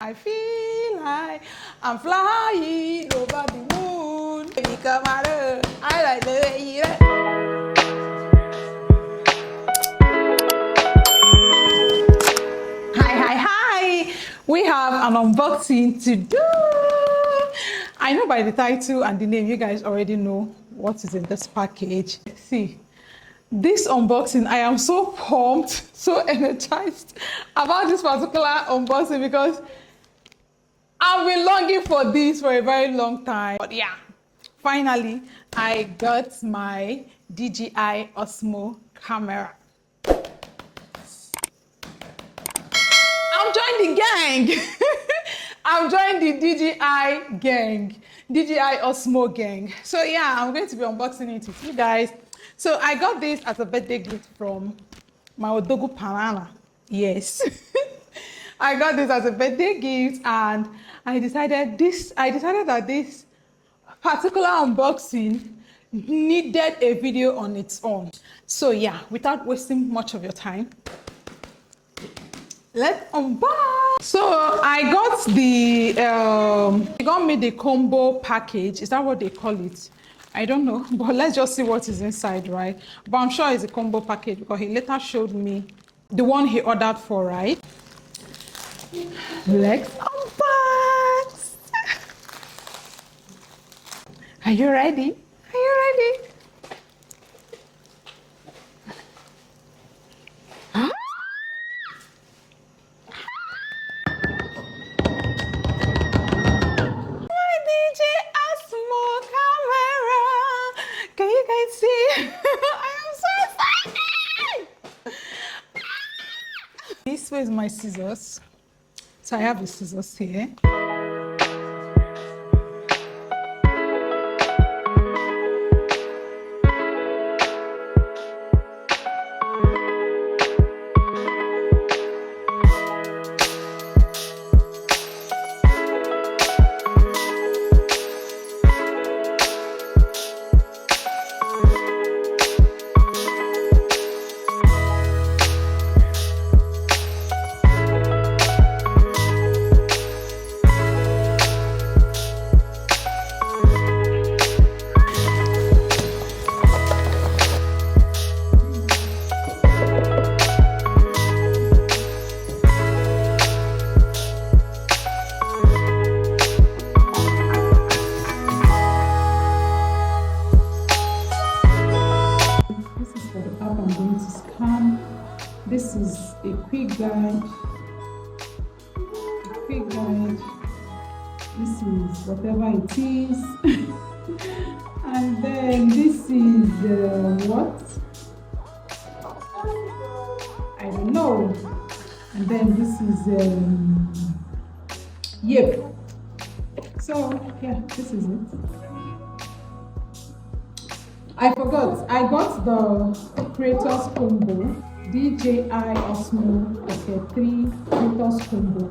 I feel like I'm flying over the moon. Baby, come out. I like the way you like. Hi. We have an unboxing to do. I know by the title and the name, you guys already know what is in this package. See, this unboxing, I am so pumped, so energized about this particular unboxing because I've been longing for this for a very long time. But yeah, finally, I got my DJI Osmo camera. I'm joining the gang. I'm joining the DJI gang, DJI Osmo gang. So yeah, I'm going to be unboxing it with you guys. So I got this as a birthday gift from my Odogu Panana. Yes. I got this as a birthday gift and I decided that this particular unboxing needed a video on its own. So yeah, without wasting much of your time, let's unbox. So I got they got me the combo package. Is that what they call it? I don't know, but let's just see what is inside, right? But I'm sure it's a combo package because he later showed me the one he ordered for, right? Let's unbox. Are you ready? Are you ready? This was my scissors. So I have the scissors here. This is a quick guide. This is whatever it is. And then this is what? I don't know. And then this is yep. So yeah, this is it. I forgot. I got the creators combo. DJI Osmo Pocket 3 creators combo.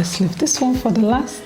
Let's leave this one for the last.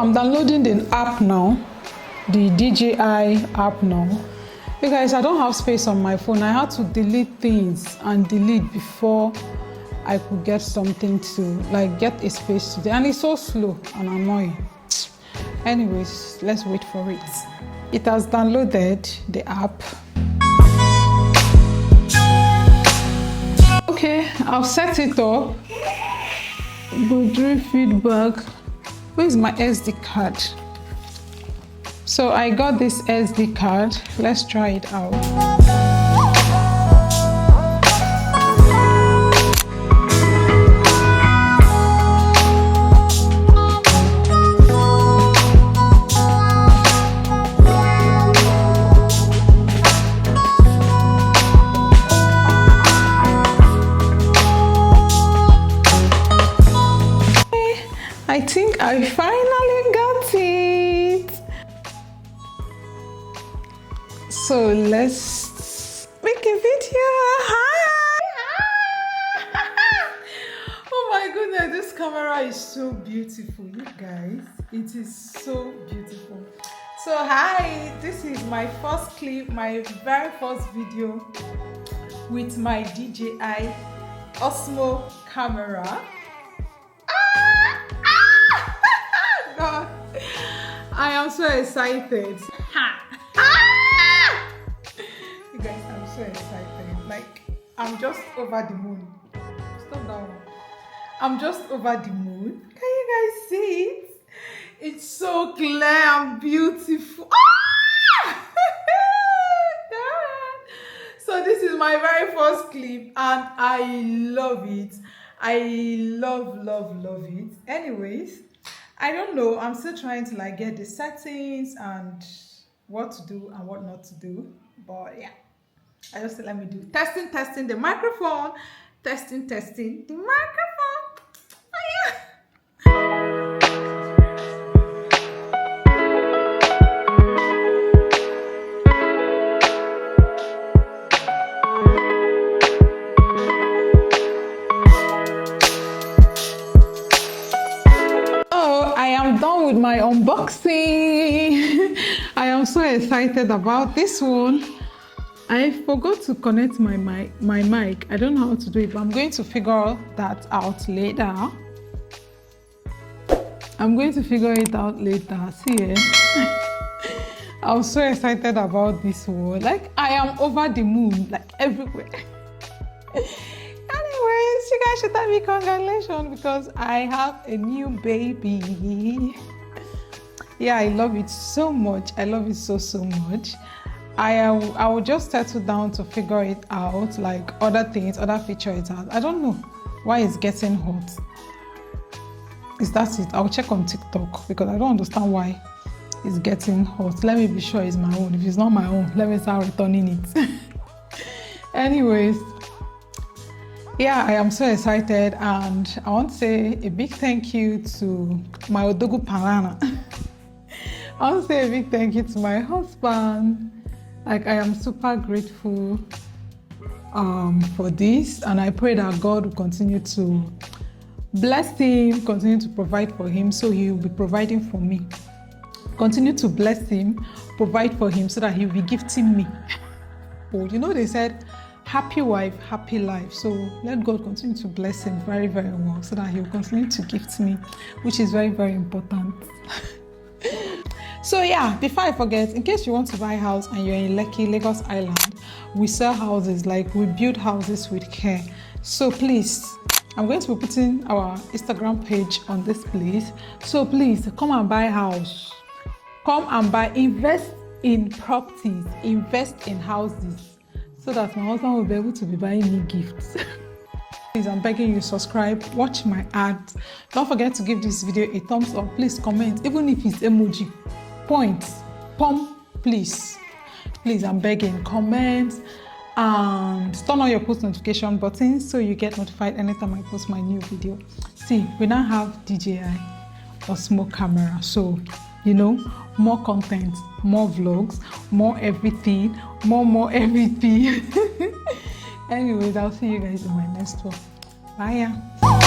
I'm downloading the app now, the DJI app now. You guys, I don't have space on my phone. I had to delete things and delete before I could get something to, like, get a space today. And it's so slow and annoying. Anyways, let's wait for it. It has downloaded the app. Okay, I've set it up. Go through feedback. Where's my SD card? So I got this SD card. Let's try it out. I think I finally got it. So let's make a video. Hi. Oh my goodness, this camera is so beautiful, you guys. It is so beautiful. So hi, this is my first clip, my very first video with my DJI Osmo camera. God, I am so excited. You guys, I'm so excited. Like, I'm just over the moon. Stop that one. I'm just over the moon. Can you guys see it? It's so clear and beautiful. So this is my very first clip and I love it. I love it. Anyways, I don't know, I'm still trying to like get the settings and what to do and what not to do, but yeah, I just said let me do testing the microphone, testing the microphone. Oh yeah. excited about this one. I forgot to connect my mic. I don't know how to do it, but I'm going to figure that out later. See here. I'm so excited about this one. Like, I am over the moon, like everywhere. Anyways, you guys should tell me congratulations because I have a new baby. Yeah, I love it so much. I love it so much. I will just settle down to figure it out, like other things, other features it has. I don't know why it's getting hot. Is that it? I'll check on TikTok because I don't understand why it's getting hot. Let me be sure it's my own. If it's not my own, let me start returning it. Anyways, yeah, I am so excited, and I want to say a big thank you to my Odogu Parana. I want to say a big thank you to my husband. Like, I am super grateful for this, and I pray that God will continue to bless him, continue to provide for him, so he will be providing for me. Continue to bless him, provide for him, so that he will be gifting me. Oh, you know, they said, happy wife, happy life. So let God continue to bless him very, very well, so that he will continue to gift me, which is very, very important. So yeah, before I forget, in case you want to buy a house and you're in Lekki, Lagos Island, we sell houses, like we build houses with care. So please, I'm going to be putting our Instagram page on this place. So please come and buy a house. Come and buy, invest in properties, invest in houses, so that my husband will be able to be buying me gifts. Please, I'm begging you, subscribe, watch my ads. Don't forget to give this video a thumbs up. Please comment, even if it's emoji. Points, please. Please, I'm begging, comment and turn on your post notification button so you get notified anytime I post my new video. See, we now have DJI Osmo camera, so you know, more content, more vlogs, more everything, more everything. Anyways, I'll see you guys in my next one. Bye.